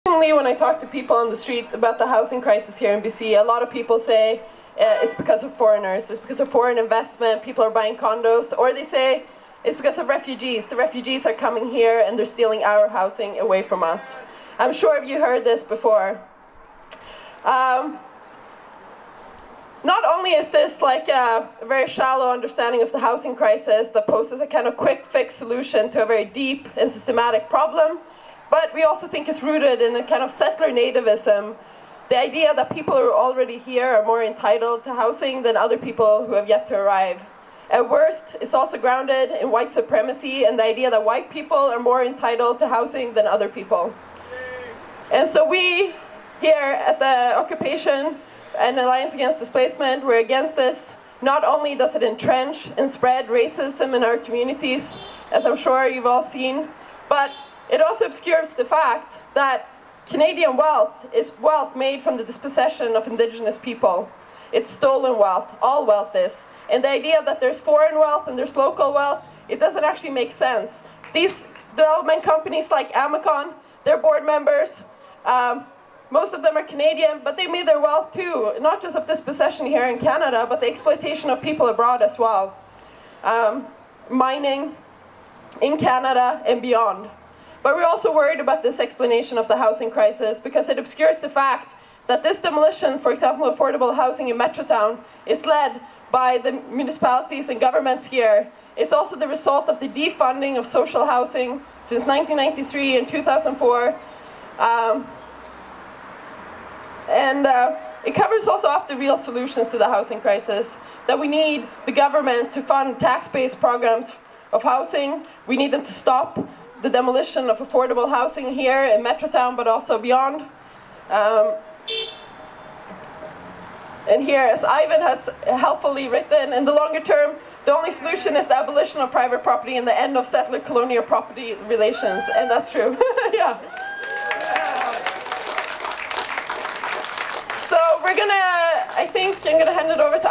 When I talk to people on the street about the housing crisis here in BC, a lot of people say it's because of foreigners, it's because of foreign investment, people are buying condos, or they say it's because of refugees. The refugees are coming here and they're stealing our housing away from us. I'm sure you heard this before. Not only is this like a very shallow understanding of the housing crisis that poses a kind of quick fix solution to a very deep and systematic problem, but we also think it's rooted in a kind of settler nativism, the idea that people who are already here are more entitled to housing than other people who have yet to arrive. At worst, it's also grounded in white supremacy and the idea that white people are more entitled to housing than other people. And so we here at the Occupation and Alliance Against Displacement, we're against this. Not only does it entrench and spread racism in our communities, as I'm sure you've all seen, but it also obscures the fact that Canadian wealth is wealth made from the dispossession of Indigenous people. It's stolen wealth, all wealth is. And the idea that there's foreign wealth and there's local wealth, it doesn't actually make sense. These development companies like Amacon, their board members, most of them are Canadian, but they made their wealth too, not just of dispossession here in Canada, but the exploitation of people abroad as well. Mining in Canada and beyond. But we're also worried about this explanation of the housing crisis because it obscures the fact that this demolition, for example, affordable housing in Metrotown, is led by the municipalities and governments here. It's also the result of the defunding of social housing since 1993 and 2004. It covers also up the real solutions to the housing crisis, that we need the government to fund tax-based programs of housing. We need them to stop the demolition of affordable housing here in Metrotown, but also beyond. And here, as Ivan has helpfully written, in the longer term, the only solution is the abolition of private property and the end of settler-colonial property relations. And that's true. Yeah. So we're gonna, I think I'm gonna hand it over to